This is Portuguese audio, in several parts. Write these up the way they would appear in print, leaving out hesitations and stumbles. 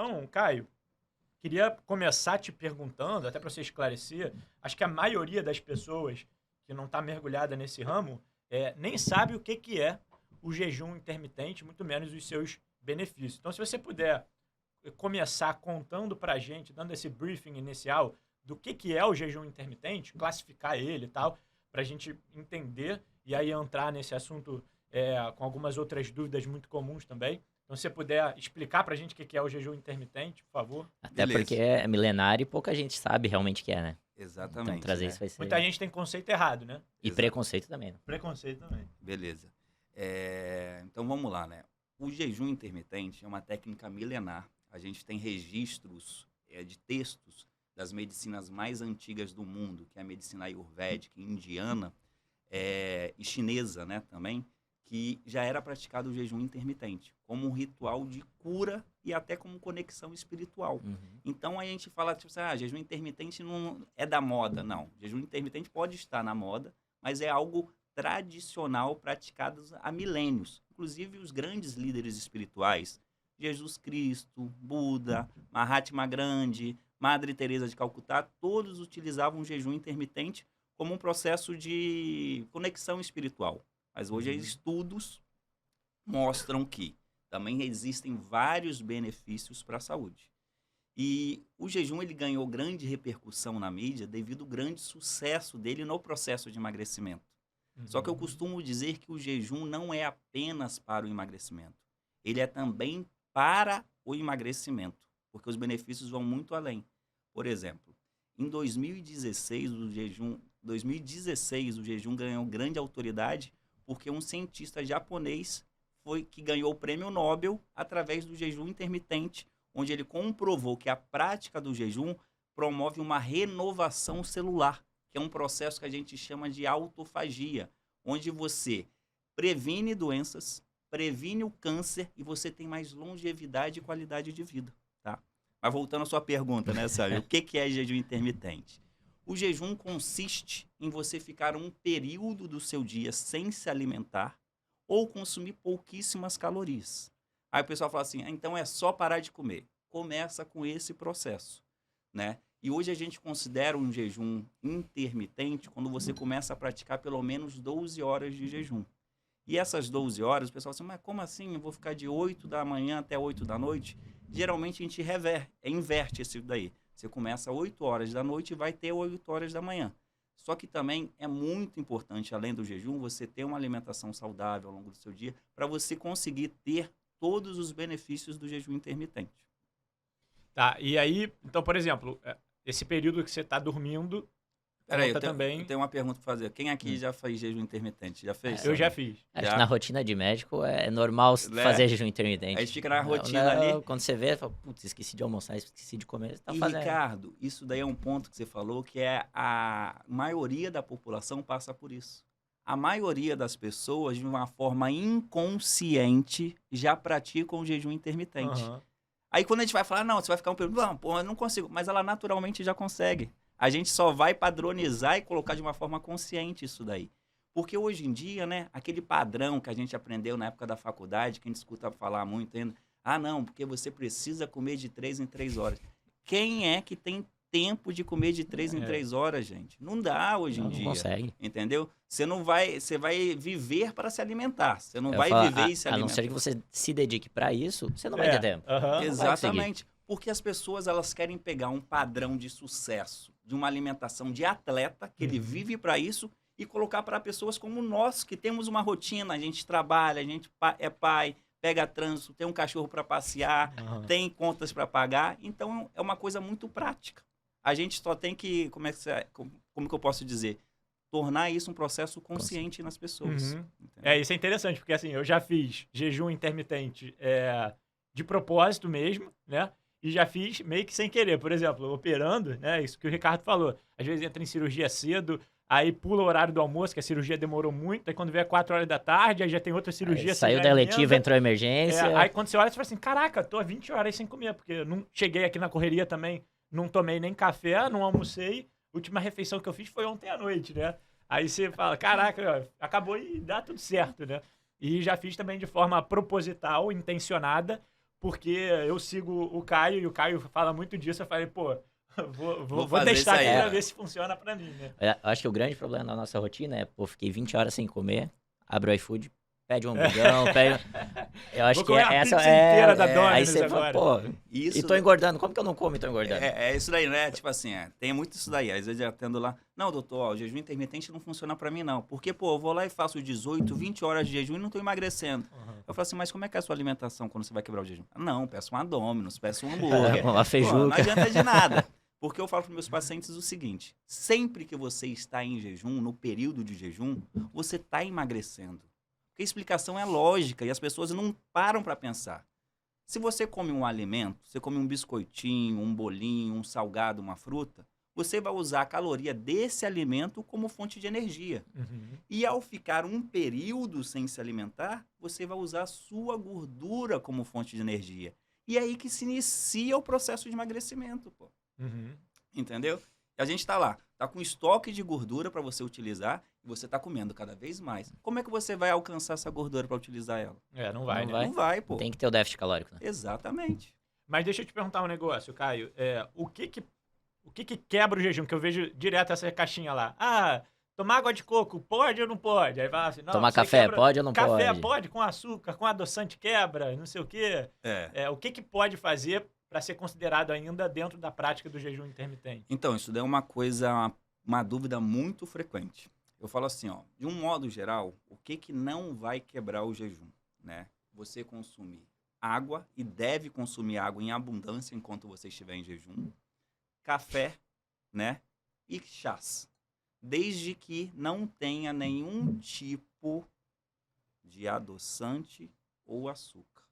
Então, Caio, queria começar te perguntando, até para você esclarecer, acho que a maioria das pessoas que não está mergulhada nesse ramo nem sabe o que é o jejum intermitente, muito menos os seus benefícios. Então, se você puder começar contando para a gente, dando esse briefing inicial do que é o jejum intermitente, classificar ele e tal, para a gente entender e aí entrar nesse assunto com algumas outras dúvidas muito comuns também. Então, se você puder explicar para a gente o que é o jejum intermitente, por favor. Até porque é milenário e pouca gente sabe realmente o que é, né? Exatamente. Então trazer né? isso vai ser... Muita gente tem conceito errado, né? E preconceito também, né? Preconceito também. Beleza. Então vamos lá, né? O jejum intermitente é uma técnica milenar. A gente tem registros de textos das medicinas mais antigas do mundo, que é a medicina ayurvédica, indiana e chinesa, né, também, que já era praticado o jejum intermitente como um ritual de cura e até como conexão espiritual. Uhum. Então a gente fala, tipo assim, jejum intermitente não é da moda. Não, jejum intermitente pode estar na moda, mas é algo tradicional praticado há milênios. Inclusive os grandes líderes espirituais, Jesus Cristo, Buda, Mahatma Grande, Madre Teresa de Calcutá, todos utilizavam o jejum intermitente como um processo de conexão espiritual. Mas hoje estudos mostram que também existem vários benefícios para a saúde. E o jejum ele ganhou grande repercussão na mídia devido ao grande sucesso dele no processo de emagrecimento. Só que eu costumo dizer que o jejum não é apenas para o emagrecimento. Ele é também para o emagrecimento, porque os benefícios vão muito além. Por exemplo, em 2016, o jejum ganhou grande autoridade porque um cientista japonês foi que ganhou o prêmio Nobel através do jejum intermitente, onde ele comprovou que a prática do jejum promove uma renovação celular, que é um processo que a gente chama de autofagia, onde você previne doenças, previne o câncer e você tem mais longevidade e qualidade de vida, tá? Mas voltando à sua pergunta, né, Sérgio? O que é jejum intermitente? O jejum consiste em você ficar um período do seu dia sem se alimentar ou consumir pouquíssimas calorias. Aí o pessoal fala assim, então é só parar de comer. Começa com esse processo, né? E hoje a gente considera um jejum intermitente quando você começa a praticar pelo menos 12 horas de jejum. E essas 12 horas, o pessoal fala assim, mas como assim? Eu vou ficar de 8 da manhã até 8 da noite? Geralmente a gente inverte isso daí. Você começa às 8 horas da noite e vai ter 8 horas da manhã. Só que também é muito importante, além do jejum, você ter uma alimentação saudável ao longo do seu dia para você conseguir ter todos os benefícios do jejum intermitente. Tá, e aí, então, por exemplo, esse período que você está dormindo, Peraí, conta também... eu tenho uma pergunta para fazer. Quem aqui já fez jejum intermitente? Já fez? Eu já fiz. Acho que na rotina de médico é normal fazer jejum intermitente. Aí fica na rotina ali. Quando você vê, fala, putz, esqueci de almoçar, esqueci de comer, você tá fazendo. Ricardo, isso daí é um ponto que você falou, que a maioria da população passa por isso. A maioria das pessoas, de uma forma inconsciente, já praticam o jejum intermitente. Uhum. Aí quando a gente vai falar, não, você vai ficar um período, não, pô, eu não consigo. Mas ela naturalmente já consegue. A gente só vai padronizar e colocar de uma forma consciente isso daí. Porque hoje em dia, né, aquele padrão que a gente aprendeu na época da faculdade, que a gente escuta falar muito ainda, não, porque você precisa comer de 3 em 3 horas. Quem é que tem tempo de comer de 3 em 3 horas, gente? Não dá hoje em dia. Não consegue. Entendeu? Você vai viver para se alimentar. Você não vai falo, viver e se alimentar. A não ser que você se dedique para isso, você não vai ter tempo. Uhum. Exatamente. Porque as pessoas elas querem pegar um padrão de sucesso, de uma alimentação de atleta, que ele vive para isso, e colocar para pessoas como nós, que temos uma rotina, a gente trabalha, a gente é pai, pega trânsito, tem um cachorro para passear, tem contas para pagar. Então, é uma coisa muito prática. A gente só tem que, como que eu posso dizer, tornar isso um processo consciente nas pessoas. Isso é interessante, porque assim, eu já fiz jejum intermitente de propósito mesmo, né? E já fiz meio que sem querer. Por exemplo, operando, né? Isso que o Ricardo falou. Às vezes entra em cirurgia cedo, aí pula o horário do almoço, que a cirurgia demorou muito, aí quando vem 4 horas da tarde, aí já tem outra cirurgia. Saiu da eletiva, entrou a emergência. Aí quando você olha, você fala assim, caraca, tô há 20 horas sem comer, porque eu não cheguei aqui na correria também, não tomei nem café, não almocei. A última refeição que eu fiz foi ontem à noite, né? Aí você fala, caraca, acabou e dá tudo certo, né? E já fiz também de forma proposital, intencionada, porque eu sigo o Caio e o Caio fala muito disso. Eu falei, pô, vou fazer testar isso aí, aqui pra é. ver se funciona pra mim, né? Eu acho que o grande problema da nossa rotina é, pô, fiquei 20 horas sem comer, abro o iFood, pede um hamburgão, pede... Eu acho Vou que comer uma essa pizza inteira da aí Domino's você fala, agora. pô, Isso e tô engordando, como que eu não como e tô engordando? é isso daí, né? Tipo assim, tem muito isso daí. Às vezes eu atendo lá, não, doutor, ó, o jejum intermitente não funciona pra mim, não. Porque, pô, eu vou lá e faço 18, 20 horas de jejum e não tô emagrecendo. Uhum. Eu falo assim, mas como é que é a sua alimentação quando você vai quebrar o jejum? Não, peço uma Domino's, peço um hambúrguer. Uma Pô, não feijuca. adianta de nada. Porque eu falo para meus pacientes o seguinte, sempre que você está em jejum, no período de jejum, você está emagrecendo. Porque a explicação é lógica e as pessoas não param para pensar. Se você come um alimento, você come um biscoitinho, um bolinho, um salgado, uma fruta, você vai usar a caloria desse alimento como fonte de energia. Uhum. E ao ficar um período sem se alimentar, você vai usar a sua gordura como fonte de energia. E é aí que se inicia o processo de emagrecimento, pô. Uhum. Entendeu? E a gente tá lá, tá com estoque de gordura para você utilizar e você tá comendo cada vez mais. Como é que você vai alcançar essa gordura para utilizar ela? Não vai, Não né? vai. Não vai, pô. Tem que ter o déficit calórico, né? Exatamente. Mas deixa eu te perguntar um negócio, Caio. O que que quebra o jejum? Que eu vejo direto essa caixinha lá. Ah, tomar água de coco, pode ou não pode? Aí fala assim, não, Tomar isso aí café, quebra... pode ou não Café pode? pode, com açúcar, com adoçante quebra, não sei o quê. O que pode fazer para ser considerado ainda dentro da prática do jejum intermitente? Então, isso daí é uma coisa, uma dúvida muito frequente. Eu falo assim, ó, de um modo geral, o que não vai quebrar o jejum, né? Você consumir água e deve consumir água em abundância enquanto você estiver em jejum, café, né? E chás. Desde que não tenha nenhum tipo de adoçante ou açúcar.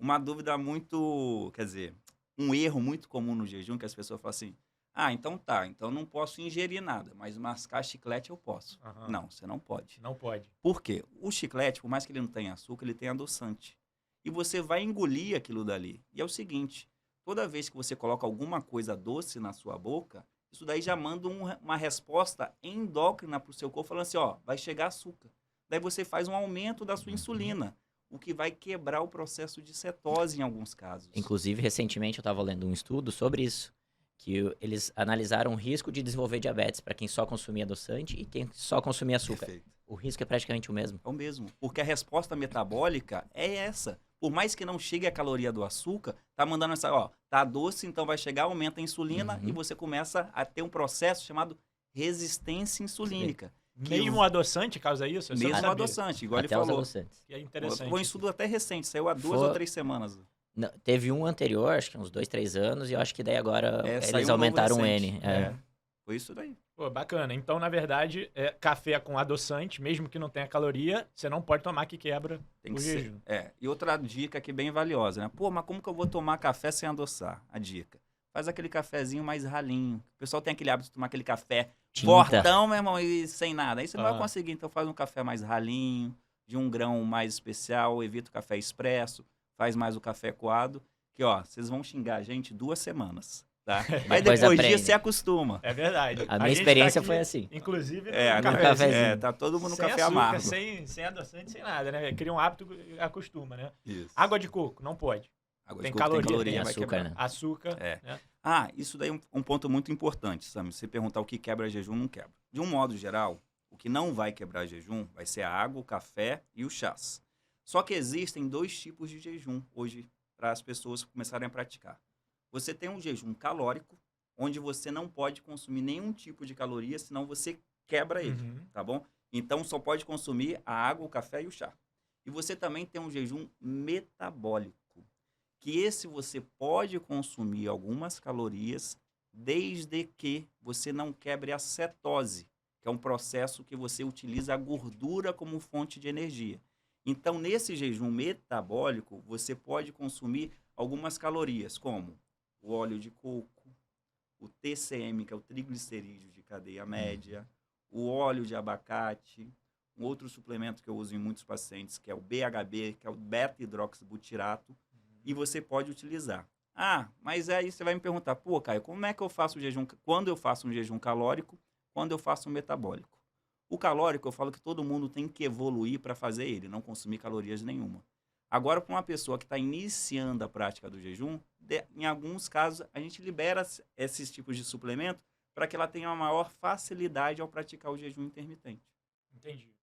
Uma dúvida muito, quer dizer, um erro muito comum no jejum, que as pessoas falam assim, então tá, então não posso ingerir nada, mas mascar chiclete eu posso. Aham. Não, você não pode. Não pode. Por quê? O chiclete, por mais que ele não tenha açúcar, ele tem adoçante. E você vai engolir aquilo dali. E é o seguinte, toda vez que você coloca alguma coisa doce na sua boca, isso daí já manda uma resposta endócrina para o seu corpo, falando assim, ó, vai chegar açúcar. Daí você faz um aumento da sua insulina, o que vai quebrar o processo de cetose em alguns casos. Inclusive, recentemente eu estava lendo um estudo sobre isso, que eles analisaram o risco de desenvolver diabetes para quem só consumia adoçante e quem só consumia açúcar. Perfeito. O risco é praticamente o mesmo. É o mesmo, porque a resposta metabólica é essa. Por mais que não chegue a caloria do açúcar, tá mandando essa, ó, tá doce, então vai chegar, aumenta a insulina e você começa a ter um processo chamado resistência insulínica. Mesmo o adoçante causa isso? Mesmo o adoçante, igual Até ele os falou. adoçantes. Que é interessante. Foi um estudo até recente, saiu há 2 ou 3 semanas. Não, teve um anterior, acho que uns 2, 3 anos, e eu acho que daí agora saiu eles um aumentaram novo o recente. N. Foi isso daí. Pô, bacana. Então, na verdade, café com adoçante, mesmo que não tenha caloria, você não pode tomar que quebra Tem o que jejum. ser. E outra dica aqui bem valiosa, né? Pô, mas como que eu vou tomar café sem adoçar? A dica. Faz aquele cafezinho mais ralinho. O pessoal tem aquele hábito de tomar aquele café fortão, meu irmão, e sem nada. Aí você não vai conseguir, então faz um café mais ralinho, de um grão mais especial, evita o café expresso, faz mais o café coado, que ó, vocês vão xingar a gente 2 semanas. Tá? Mas depois disso você acostuma. É verdade. A minha experiência foi assim. Inclusive, no cafezinho. Tá todo mundo no café açúcar, amargo. Sem adoçante, sem nada, né? Cria um hábito e acostuma, né? Isso. Água de coco, não pode. Água Tem de coco, caloria, tem vai açúcar, quebrar. né? Açúcar. Né? Isso daí é um ponto muito importante, Sam. Você perguntar o que quebra jejum, não quebra. De um modo geral, o que não vai quebrar jejum vai ser a água, o café e o chás. Só que existem 2 tipos de jejum hoje para as pessoas começarem a praticar. Você tem um jejum calórico, onde você não pode consumir nenhum tipo de caloria, senão você quebra ele, tá bom? Então, só pode consumir a água, o café e o chá. E você também tem um jejum metabólico, que esse você pode consumir algumas calorias, desde que você não quebre a cetose, que é um processo que você utiliza a gordura como fonte de energia. Então, nesse jejum metabólico, você pode consumir algumas calorias, como o óleo de coco, o TCM, que é o triglicerídeo de cadeia média, o óleo de abacate, um outro suplemento que eu uso em muitos pacientes, que é o BHB, que é o beta-hidroxibutirato, e você pode utilizar. Mas aí você vai me perguntar, pô, Caio, como é que eu faço o jejum, quando eu faço um jejum calórico, quando eu faço um metabólico? O calórico, eu falo que todo mundo tem que evoluir para fazer ele, não consumir calorias nenhuma. Agora, para uma pessoa que está iniciando a prática do jejum, em alguns casos, a gente libera esses tipos de suplemento para que ela tenha uma maior facilidade ao praticar o jejum intermitente. Entendi.